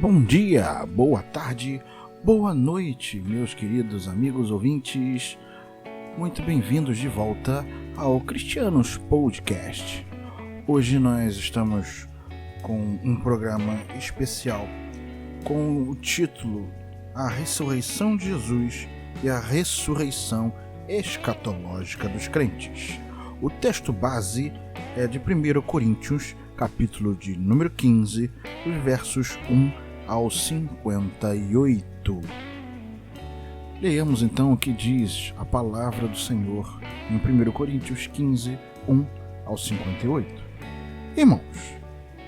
Bom dia, boa tarde, boa noite, meus queridos amigos ouvintes. Muito bem-vindos de volta ao Cristianos Podcast. Hoje nós estamos com um programa especial com o título A Ressurreição de Jesus e a Ressurreição Escatológica dos Crentes. O texto base é de 1 Coríntios, capítulo de número 15, os versos 1 ao 58. Leiamos então o que diz a palavra do Senhor em 1 Coríntios 15, 1 ao 58. Irmãos,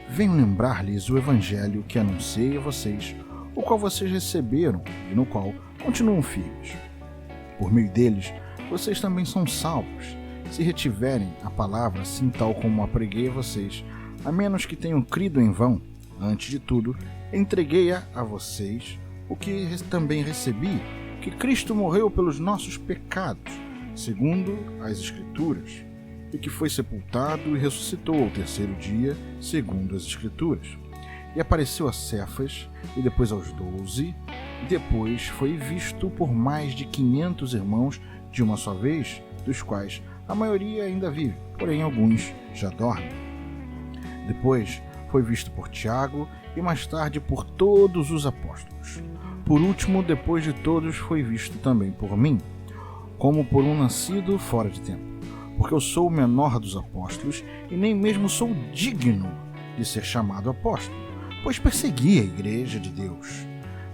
venho lembrar-lhes o evangelho que anunciei a vocês, o qual vocês receberam e no qual continuam firmes. Por meio deles, vocês também são salvos, se retiverem a palavra assim tal como a preguei a vocês, a menos que tenham crido em vão. Antes de tudo, entreguei-a a vocês, o que também recebi, que Cristo morreu pelos nossos pecados, segundo as Escrituras, e que foi sepultado e ressuscitou ao terceiro dia, segundo as Escrituras. E apareceu a Cefas, e depois aos 12, e depois foi visto por mais de 500 irmãos de uma só vez, dos quais a maioria ainda vive, porém alguns já dormem. Depois foi visto por Tiago e mais tarde por todos os apóstolos. Por último, depois de todos, foi visto também por mim, como por um nascido fora de tempo, porque eu sou o menor dos apóstolos e nem mesmo sou digno de ser chamado apóstolo, pois persegui a igreja de Deus.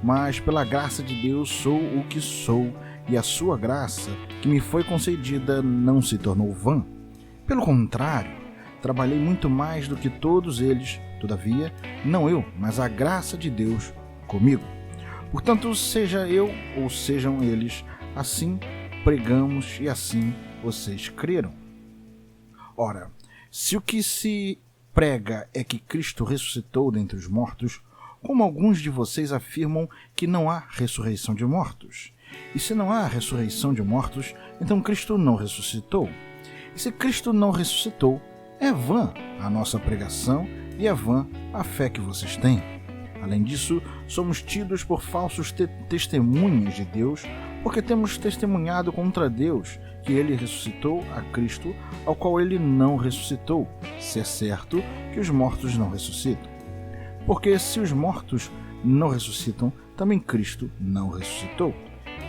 Mas pela graça de Deus sou o que sou, e a sua graça que me foi concedida não se tornou vã. Pelo contrário, trabalhei muito mais do que todos eles, todavia, não eu, mas a graça de Deus comigo. Portanto, seja eu ou sejam eles, assim pregamos e assim vocês creram. Ora, se o que se prega é que Cristo ressuscitou dentre os mortos, como alguns de vocês afirmam que não há ressurreição de mortos? E se não há ressurreição de mortos, então Cristo não ressuscitou. E se Cristo não ressuscitou, é vã a nossa pregação e é vã a fé que vocês têm. Além disso, somos tidos por falsos testemunhas de Deus, porque temos testemunhado contra Deus que ele ressuscitou a Cristo, ao qual ele não ressuscitou, se é certo que os mortos não ressuscitam. Porque se os mortos não ressuscitam, também Cristo não ressuscitou.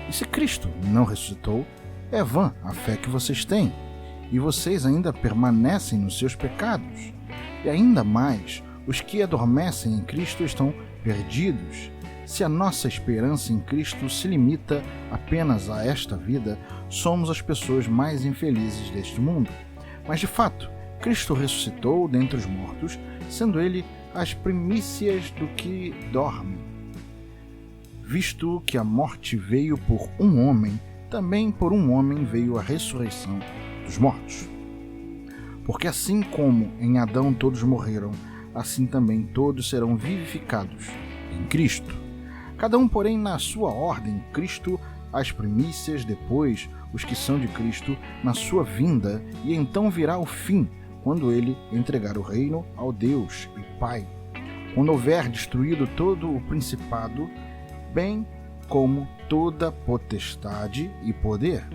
E se Cristo não ressuscitou, é vã a fé que vocês têm, e vocês ainda permanecem nos seus pecados. E ainda mais, os que adormecem em Cristo estão perdidos. Se a nossa esperança em Cristo se limita apenas a esta vida, somos as pessoas mais infelizes deste mundo. Mas de fato, Cristo ressuscitou dentre os mortos, sendo ele as primícias do que dormem. Visto que a morte veio por um homem, também por um homem veio a ressurreição dos mortos. Porque assim como em Adão todos morreram, assim também todos serão vivificados em Cristo. Cada um, porém, na sua ordem, Cristo as primícias, depois os que são de Cristo na sua vinda, e então virá o fim, quando ele entregar o reino ao Deus e Pai, quando houver destruído todo o principado, bem como toda potestade e poder,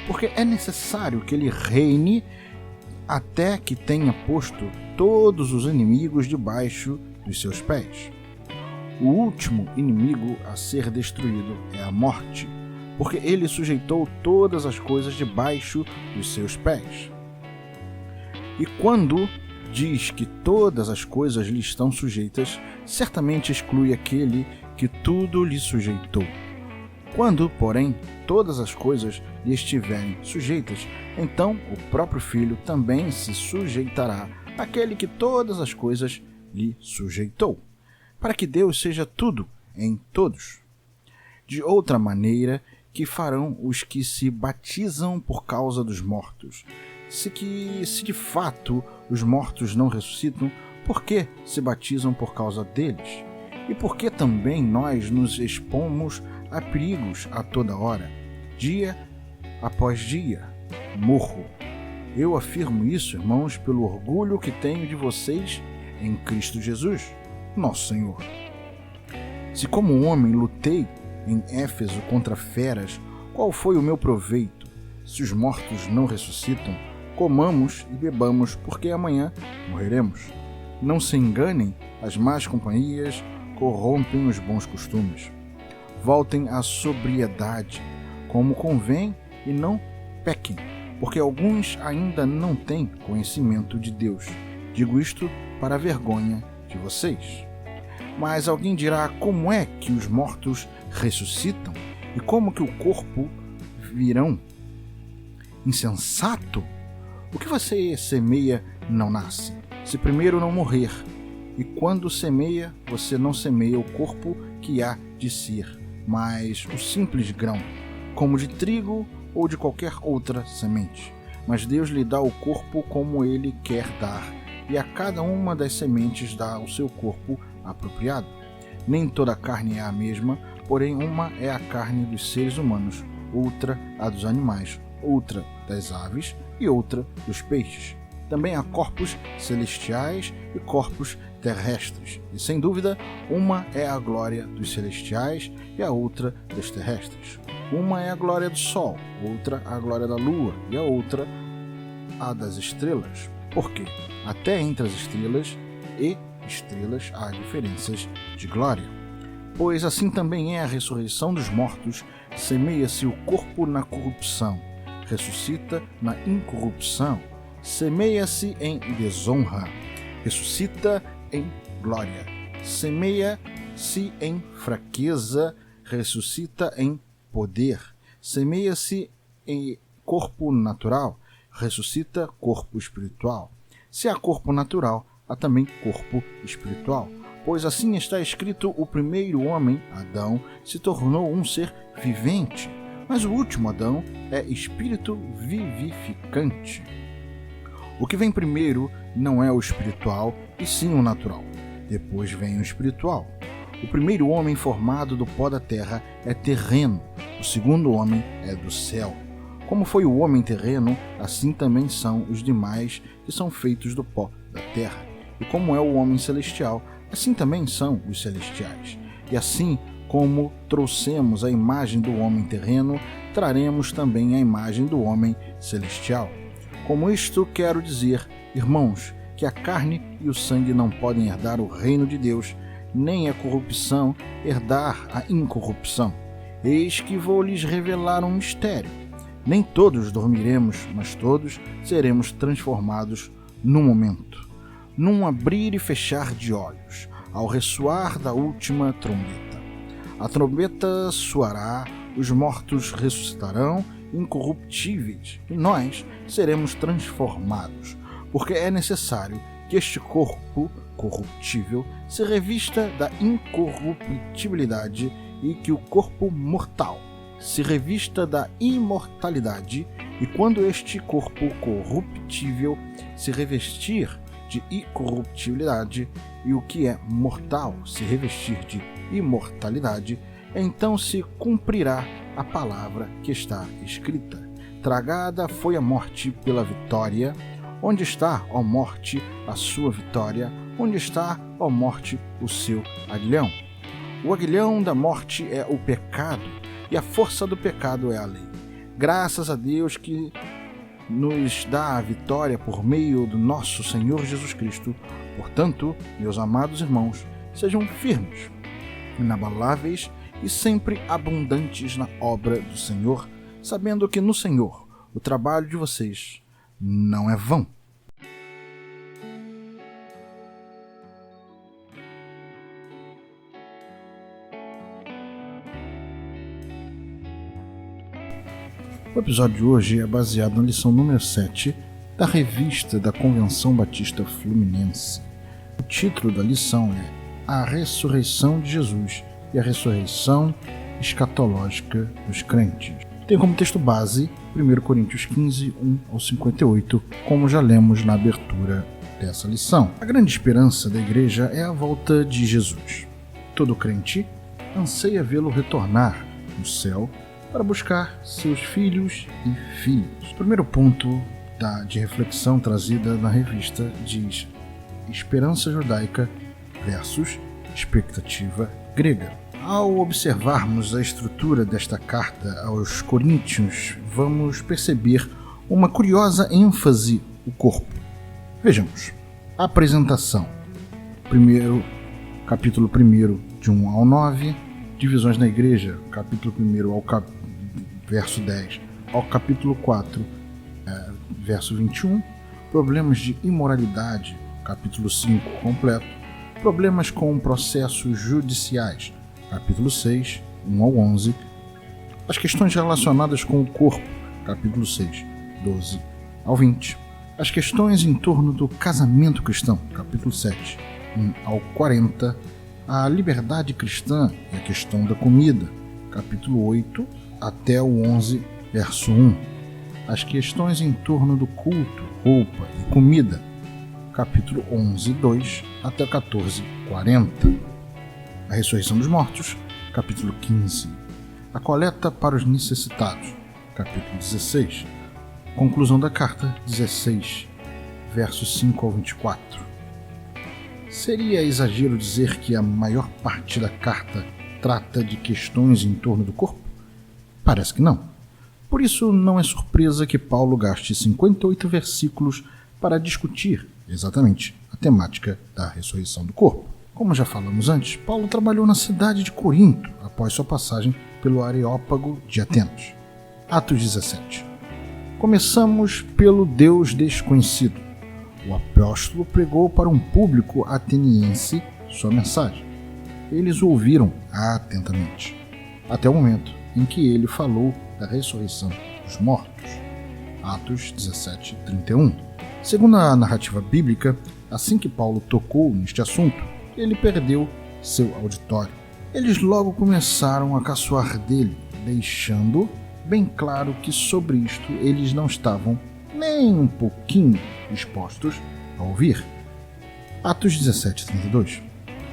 porque é necessário que ele reine até que tenha posto todos os inimigos debaixo dos seus pés. O último inimigo a ser destruído é a morte, porque ele sujeitou todas as coisas debaixo dos seus pés. E quando diz que todas as coisas lhe estão sujeitas, certamente exclui aquele que tudo lhe sujeitou. Quando, porém, todas as coisas lhe estiverem sujeitas, então o próprio Filho também se sujeitará àquele que todas as coisas lhe sujeitou, para que Deus seja tudo em todos. De outra maneira que farão os que se batizam por causa dos mortos. Se de fato os mortos não ressuscitam, por que se batizam por causa deles? E por que também nós nos expomos a perigos a toda hora, dia após dia? Morro. Eu afirmo isso, irmãos, pelo orgulho que tenho de vocês em Cristo Jesus, nosso Senhor. Se como homem lutei em Éfeso contra feras, qual foi o meu proveito? Se os mortos não ressuscitam, comamos e bebamos, porque amanhã morreremos. Não se enganem, as más companhias corrompem os bons costumes. Voltem à sobriedade, como convém, e não pequem, porque alguns ainda não têm conhecimento de Deus. Digo isto para a vergonha de vocês. Mas alguém dirá: como é que os mortos ressuscitam? E como que o corpo virão? Insensato! O que você semeia não nasce, se primeiro não morrer. E quando semeia, você não semeia o corpo que há de ser, mas o simples grão, como de trigo ou de qualquer outra semente. Mas Deus lhe dá o corpo como Ele quer dar, e a cada uma das sementes dá o seu corpo apropriado. Nem toda a carne é a mesma, porém uma é a carne dos seres humanos, outra a dos animais, outra das aves e outra dos peixes. Também há corpos celestiais e corpos terrestres, e sem dúvida, uma é a glória dos celestiais e a outra dos terrestres. Uma é a glória do sol, outra a glória da lua e a outra a das estrelas. Porque até entre as estrelas e estrelas há diferenças de glória. Pois assim também é a ressurreição dos mortos, semeia-se o corpo na corrupção, ressuscita na incorrupção, semeia-se em desonra, ressuscita em glória, semeia-se em fraqueza, ressuscita em poder, semeia-se em corpo natural, ressuscita corpo espiritual. Se há corpo natural, há também corpo espiritual. Pois assim está escrito: o primeiro homem, Adão, se tornou um ser vivente, mas o último Adão é espírito vivificante. O que vem primeiro não é o espiritual, e sim o natural. Depois vem o espiritual. O primeiro homem formado do pó da terra é terreno, o segundo homem é do céu. Como foi o homem terreno, assim também são os demais que são feitos do pó da terra. E como é o homem celestial, assim também são os celestiais. E assim como trouxemos a imagem do homem terreno, traremos também a imagem do homem celestial. Com isto quero dizer, irmãos, que a carne e o sangue não podem herdar o reino de Deus, nem a corrupção herdar a incorrupção. Eis que vou lhes revelar um mistério. Nem todos dormiremos, mas todos seremos transformados num momento, num abrir e fechar de olhos, ao ressoar da última trombeta. A trombeta soará, os mortos ressuscitarão incorruptíveis, e nós seremos transformados, porque é necessário que este corpo corruptível se revista da incorruptibilidade e que o corpo mortal se revista da imortalidade, e quando este corpo corruptível se revestir de incorruptibilidade e o que é mortal se revestir de imortalidade, então se cumprirá a palavra que está escrita: tragada foi a morte pela vitória. Onde está, ó morte, a sua vitória? Onde está, ó morte, o seu aguilhão? O aguilhão da morte é o pecado, e a força do pecado é a lei. Graças a Deus que nos dá a vitória por meio do nosso Senhor Jesus Cristo. Portanto, meus amados irmãos, sejam firmes, inabaláveis e sempre abundantes na obra do Senhor, sabendo que no Senhor o trabalho de vocês não é vão. O episódio de hoje é baseado na lição número 7 da revista da Convenção Batista Fluminense. O título da lição é A Ressurreição de Jesus e a Ressurreição Escatológica dos Crentes. Tem como texto base 1 Coríntios 15, 1 ao 58, como já lemos na abertura dessa lição. A grande esperança da igreja é a volta de Jesus. Todo crente anseia vê-lo retornar no céu para buscar seus filhos e filhas. O primeiro ponto de reflexão trazida na revista diz: esperança judaica versus expectativa grega. Ao observarmos a estrutura desta carta aos Coríntios, vamos perceber uma curiosa ênfase no corpo. Vejamos. Apresentação. Capítulo 1, de 1 ao 9. Divisões na igreja, capítulo 1 ao verso 10 ao capítulo 4, verso 21. Problemas de imoralidade, capítulo 5 completo. Problemas com processos judiciais, capítulo 6, 1 ao 11. As questões relacionadas com o corpo, capítulo 6, 12 ao 20. As questões em torno do casamento cristão, capítulo 7, 1 ao 40. A liberdade cristã e a questão da comida, capítulo 8 até o 11, verso 1. As questões em torno do culto, roupa e comida, capítulo 11, 2 até o 14, 40. A ressurreição dos mortos, capítulo 15. A coleta para os necessitados, capítulo 16. Conclusão da carta, 16, versos 5 ao 24. Seria exagero dizer que a maior parte da carta trata de questões em torno do corpo? Parece que não. Por isso, não é surpresa que Paulo gaste 58 versículos para discutir exatamente a temática da ressurreição do corpo. Como já falamos antes, Paulo trabalhou na cidade de Corinto após sua passagem pelo Areópago de Atenas. Atos 17. Começamos pelo Deus desconhecido. O apóstolo pregou para um público ateniense sua mensagem. Eles o ouviram atentamente, até o momento em que ele falou da ressurreição dos mortos. Atos 17, 31. Segundo a narrativa bíblica, assim que Paulo tocou neste assunto, ele perdeu seu auditório. Eles logo começaram a caçoar dele, deixando bem claro que sobre isto eles não estavam nem um pouquinho dispostos a ouvir. Atos 17, 32.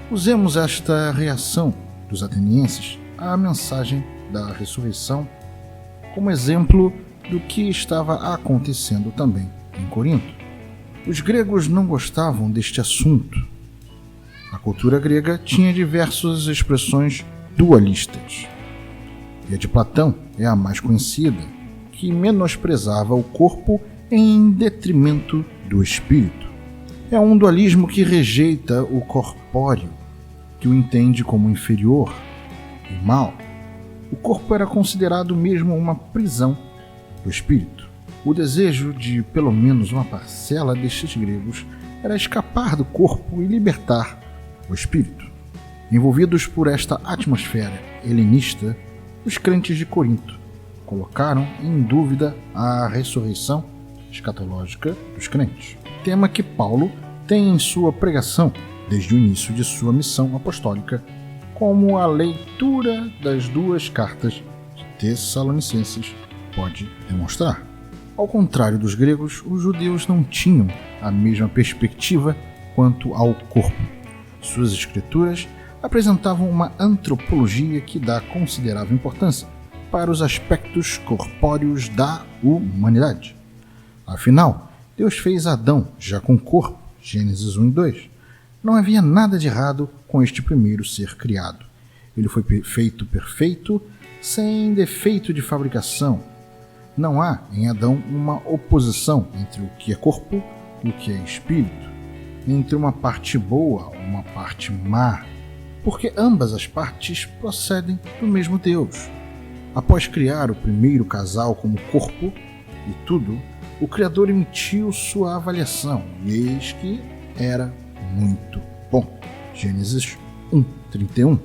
Usemos esta reação dos atenienses à mensagem da ressurreição como exemplo do que estava acontecendo também em Corinto. Os gregos não gostavam deste assunto. A cultura grega tinha diversas expressões dualistas. E a de Platão é a mais conhecida, que menosprezava o corpo em detrimento do espírito. É um dualismo que rejeita o corpóreo, que o entende como inferior e mau. O corpo era considerado mesmo uma prisão do espírito. O desejo de pelo menos uma parcela destes gregos era escapar do corpo e libertar o espírito. Envolvidos por esta atmosfera helenista, os crentes de Corinto colocaram em dúvida a ressurreição escatológica dos crentes, tema que Paulo tem em sua pregação desde o início de sua missão apostólica, como a leitura das duas cartas de Tessalonicenses pode demonstrar. Ao contrário dos gregos, os judeus não tinham a mesma perspectiva quanto ao corpo. Suas escrituras apresentavam uma antropologia que dá considerável importância para os aspectos corpóreos da humanidade. Afinal, Deus fez Adão já com corpo, Gênesis 1 e 2. Não havia nada de errado com este primeiro ser criado. Ele foi feito perfeito, sem defeito de fabricação. Não há em Adão uma oposição entre o que é corpo e o que é espírito, entre uma parte boa e uma parte má, porque ambas as partes procedem do mesmo Deus. Após criar o primeiro casal como corpo e tudo, o Criador emitiu sua avaliação, e eis que era muito bom. Gênesis 1:31.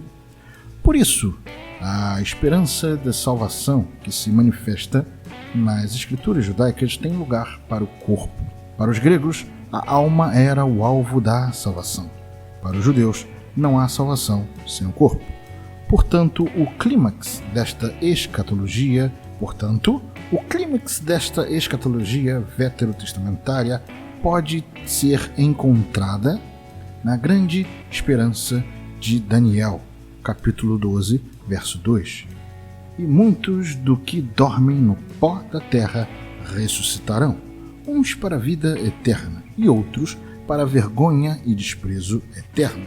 Por isso, a esperança da salvação que se manifesta nas escrituras judaicas tem lugar para o corpo. Para os gregos, a alma era o alvo da salvação. Para os judeus, não há salvação sem o corpo. Portanto, o clímax desta escatologia veterotestamentária pode ser encontrada na grande esperança de Daniel, capítulo 12, verso 2. E muitos do que dormem no pó da terra ressuscitarão, uns para a vida eterna e outros para a vergonha e desprezo eterno.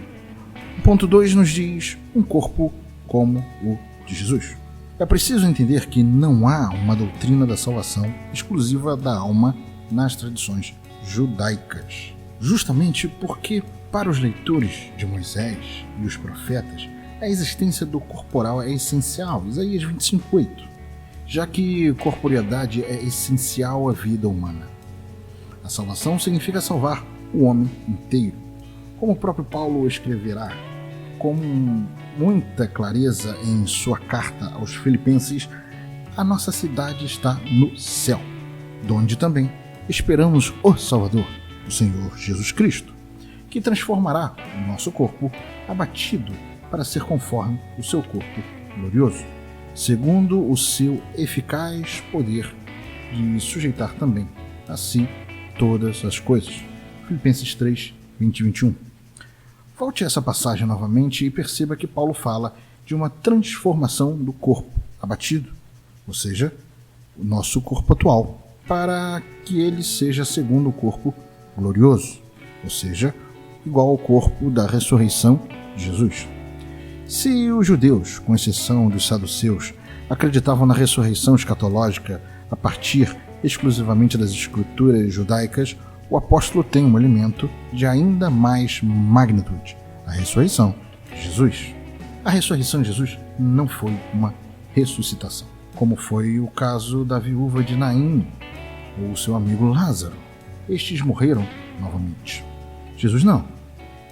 O ponto 2 nos diz um corpo como o de Jesus. É preciso entender que não há uma doutrina da salvação exclusiva da alma nas tradições judaicas. Justamente porque, para os leitores de Moisés e os profetas, a existência do corporal é essencial, Isaías 25:8, já que corporeidade é essencial à vida humana. A salvação significa salvar o homem inteiro. Como o próprio Paulo escreverá com muita clareza em sua carta aos Filipenses, a nossa cidade está no céu, donde também esperamos o Salvador, o Senhor Jesus Cristo, que transformará o nosso corpo abatido para ser conforme o seu corpo glorioso, segundo o seu eficaz poder de sujeitar também a si todas as coisas. Filipenses 3, 20 e 21. Volte a essa passagem novamente e perceba que Paulo fala de uma transformação do corpo abatido, ou seja, o nosso corpo atual, para que ele seja segundo o corpo glorioso, ou seja, igual ao corpo da ressurreição de Jesus. Se os judeus, com exceção dos saduceus, acreditavam na ressurreição escatológica a partir exclusivamente das escrituras judaicas, o apóstolo tem um elemento de ainda mais magnitude: a ressurreição de Jesus. A ressurreição de Jesus não foi uma ressuscitação, como foi o caso da viúva de Naim ou seu amigo Lázaro. Estes morreram novamente. Jesus não.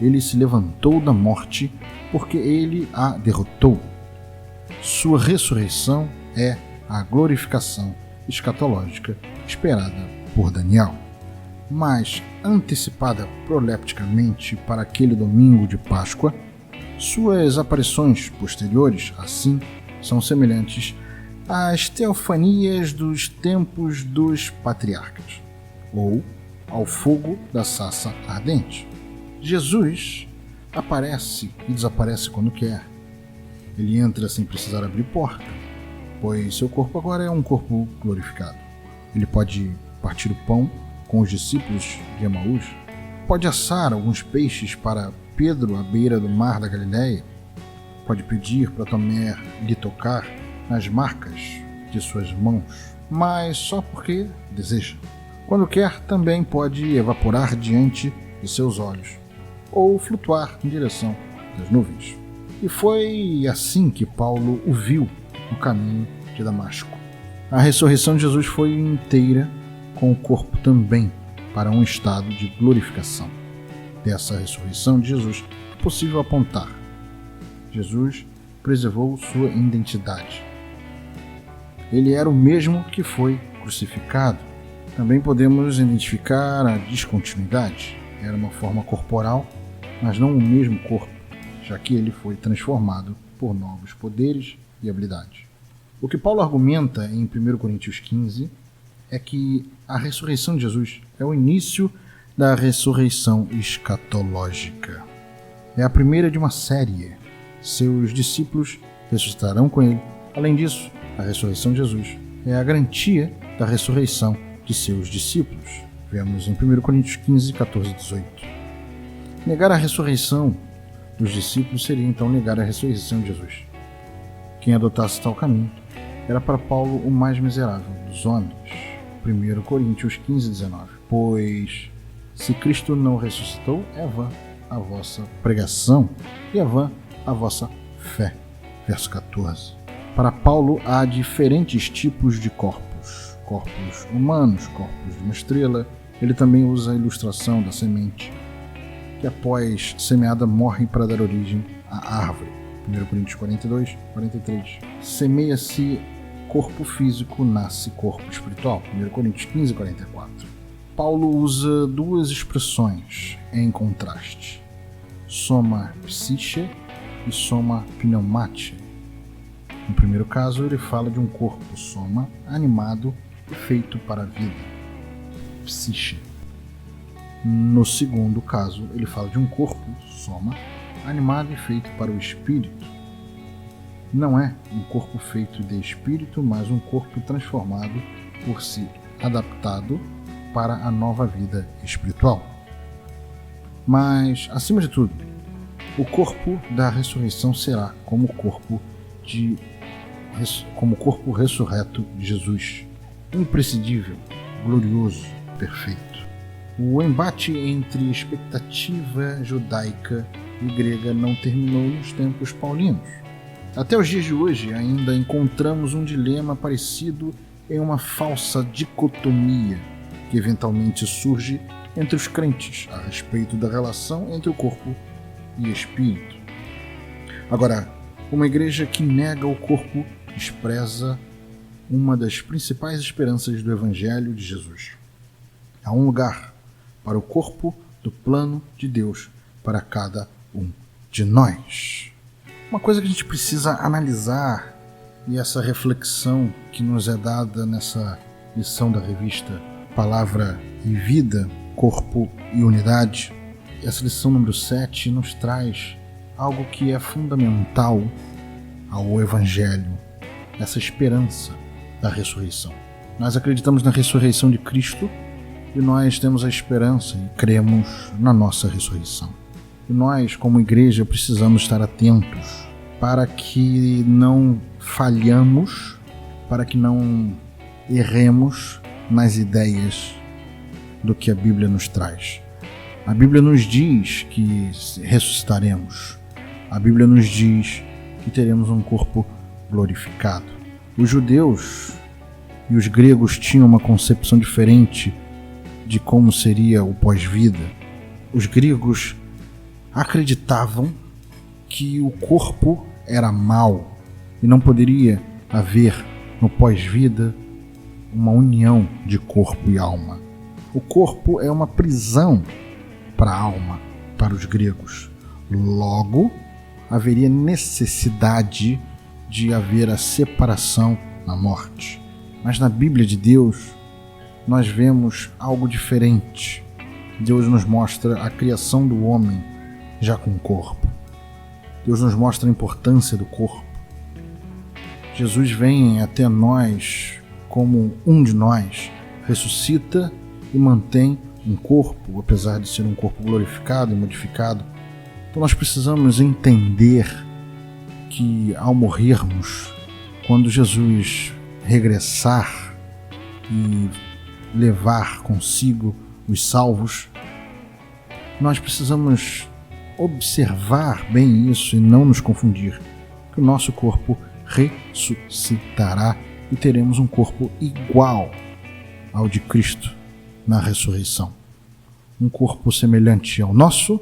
Ele se levantou da morte porque ele a derrotou. Sua ressurreição é a glorificação escatológica esperada por Daniel, mas antecipada prolepticamente para aquele domingo de Páscoa. Suas aparições posteriores, assim, são semelhantes às teofanias dos tempos dos patriarcas, ou ao fogo da sarça ardente. Jesus aparece e desaparece quando quer. Ele entra sem precisar abrir porta, pois seu corpo agora é um corpo glorificado. Ele pode partir o pão com os discípulos de Emaús, pode assar alguns peixes para Pedro à beira do mar da Galileia, pode pedir para Tomé lhe tocar nas marcas de suas mãos, mas só porque deseja. Quando quer, também pode evaporar diante de seus olhos, ou flutuar em direção das nuvens. E foi assim que Paulo o viu no caminho de Damasco. A ressurreição de Jesus foi inteira, com o corpo também, para um estado de glorificação. Dessa ressurreição de Jesus é possível apontar: Jesus preservou sua identidade. Ele era o mesmo que foi crucificado. Também podemos identificar a descontinuidade. Era uma forma corporal, mas não o mesmo corpo, já que ele foi transformado por novos poderes e habilidades. O que Paulo argumenta em 1 Coríntios 15 é que a ressurreição de Jesus é o início da ressurreição escatológica. É a primeira de uma série. Seus discípulos ressuscitarão com ele. Além disso, a ressurreição de Jesus é a garantia da ressurreição de seus discípulos. Vemos em 1 Coríntios 15, 14 e 18. Negar a ressurreição dos discípulos seria então negar a ressurreição de Jesus. Quem adotasse tal caminho era para Paulo o mais miserável dos homens. 1 Coríntios 15, 19. Pois, se Cristo não ressuscitou, é vã a vossa pregação e é vã a vossa fé. Verso 14. Para Paulo há diferentes tipos de corpos. Corpos humanos, corpos de uma estrela. Ele também usa a ilustração da semente, que após semeada morre para dar origem à árvore. 1 Coríntios 42, 43. Semeia-se corpo físico, nasce corpo espiritual. 1 Coríntios 15, 44. Paulo usa duas expressões em contraste: soma psiche e soma pneumate. No primeiro caso, ele fala de um corpo soma animado e feito para a vida, psiche. No segundo caso, ele fala de um corpo soma animado e feito para o espírito. Não é um corpo feito de espírito, mas um corpo transformado por si, adaptado para a nova vida espiritual. Mas, acima de tudo, O corpo da ressurreição será como o corpo ressurreto de Jesus, imprescindível, glorioso, perfeito. O embate entre expectativa judaica e grega não terminou nos tempos paulinos. Até os dias de hoje ainda encontramos um dilema parecido em uma falsa dicotomia que eventualmente surge entre os crentes a respeito da relação entre o corpo e espírito. Agora, uma igreja que nega o corpo despreza uma das principais esperanças do Evangelho de Jesus. Há um lugar para o corpo do plano de Deus para cada um de nós. Uma coisa que a gente precisa analisar, e essa reflexão que nos é dada nessa lição da revista Palavra e Vida, Corpo e Unidade, essa lição número 7 nos traz algo que é fundamental ao Evangelho, essa esperança da ressurreição. Nós acreditamos na ressurreição de Cristo e nós temos a esperança e cremos na nossa ressurreição. E nós, como igreja, precisamos estar atentos para que não falhamos, para que não erremos nas ideias do que a Bíblia nos traz. A Bíblia nos diz que ressuscitaremos. A Bíblia nos diz que teremos um corpo glorificado. Os judeus e os gregos tinham uma concepção diferente de como seria o pós-vida. Os gregos acreditavam que o corpo era mau e não poderia haver no pós-vida uma união de corpo e alma. O corpo é uma prisão para a alma, para os gregos. Logo, haveria necessidade de haver a separação na morte. Mas na Bíblia de Deus, nós vemos algo diferente. Deus nos mostra a criação do homem já com corpo. Deus nos mostra a importância do corpo. Jesus vem até nós como um de nós, ressuscita e mantém um corpo, apesar de ser um corpo glorificado e modificado. Então nós precisamos entender que ao morrermos, quando Jesus regressar e levar consigo os salvos, nós precisamos observar bem isso e não nos confundir, que o nosso corpo ressuscitará e teremos um corpo igual ao de Cristo na ressurreição. Um corpo semelhante ao nosso,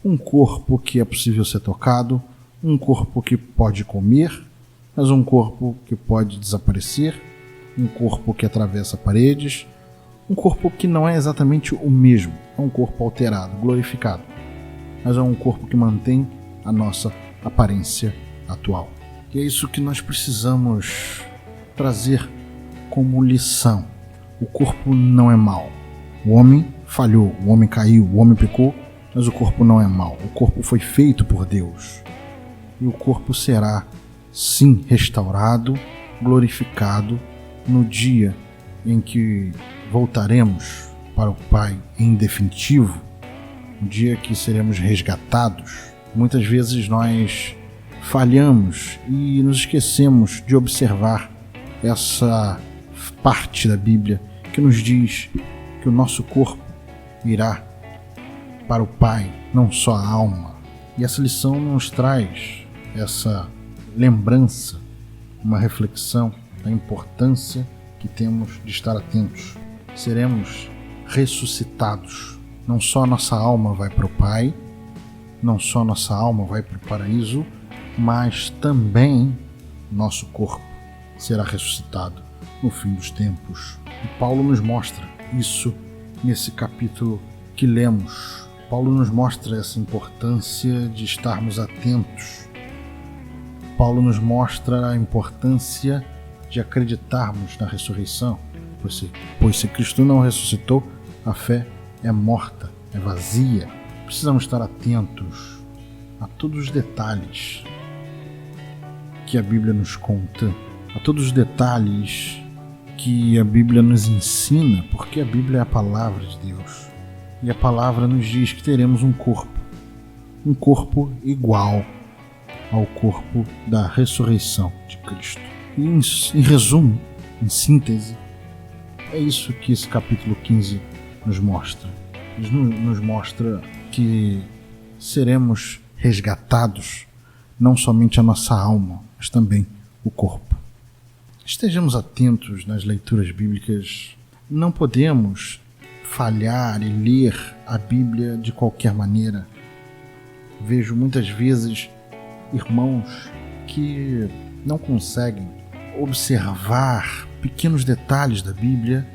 um corpo que é possível ser tocado, um corpo que pode comer, mas um corpo que pode desaparecer, um corpo que atravessa paredes, um corpo que não é exatamente o mesmo, é um corpo alterado, glorificado, mas é um corpo que mantém a nossa aparência atual. E é isso que nós precisamos trazer como lição. O corpo não é mau. O homem falhou, o homem caiu, o homem pecou, mas o corpo não é mau. O corpo foi feito por Deus. E o corpo será, sim, restaurado, glorificado no dia em que voltaremos para o Pai em definitivo, no dia que seremos resgatados. Muitas vezes nós falhamos e nos esquecemos de observar essa parte da Bíblia que nos diz que o nosso corpo irá para o Pai, não só a alma. E essa lição nos traz essa lembrança, uma reflexão da importância que temos de estar atentos. Seremos ressuscitados. Não só nossa alma vai para o Pai, não só nossa alma vai para o paraíso, mas também nosso corpo será ressuscitado no fim dos tempos. E Paulo nos mostra isso nesse capítulo que lemos. Paulo nos mostra essa importância de estarmos atentos. Paulo nos mostra a importância de acreditarmos na ressurreição, pois se Cristo não ressuscitou, a fé é morta, é vazia. Precisamos estar atentos a todos os detalhes que a Bíblia nos conta, a todos os detalhes que a Bíblia nos ensina, porque a Bíblia é a palavra de Deus. E a palavra nos diz que teremos um um corpo igual ao corpo da ressurreição de Cristo. E em resumo, em síntese, é isso que esse capítulo 15 nos mostra. Nos mostra que seremos resgatados, não somente a nossa alma, mas também o corpo. Estejamos atentos nas leituras bíblicas. Não podemos falhar e ler a Bíblia de qualquer maneira. Vejo muitas vezes irmãos que não conseguem observar pequenos detalhes da Bíblia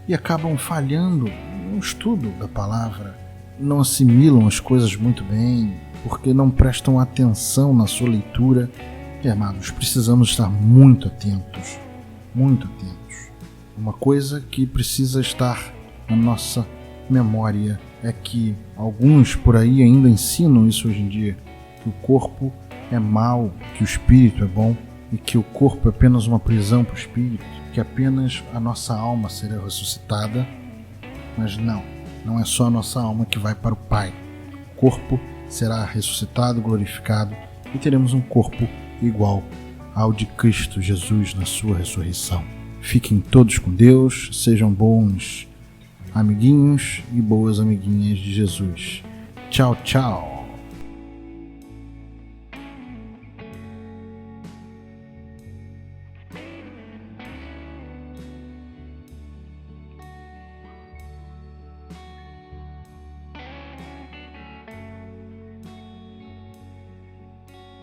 e acabam falhando no estudo da palavra, não assimilam as coisas muito bem, porque não prestam atenção na sua leitura. E, amados, precisamos estar muito atentos, muito atentos. Uma coisa que precisa estar na nossa memória é que alguns por aí ainda ensinam isso hoje em dia, que o corpo é mau, que o espírito é bom, e que o corpo é apenas uma prisão para o espírito, que apenas a nossa alma será ressuscitada. Mas não é só a nossa alma que vai para o Pai. O corpo será ressuscitado, glorificado, e teremos um corpo igual ao de Cristo Jesus na sua ressurreição. Fiquem todos com Deus, sejam bons amiguinhos e boas amiguinhas de Jesus. Tchau, tchau!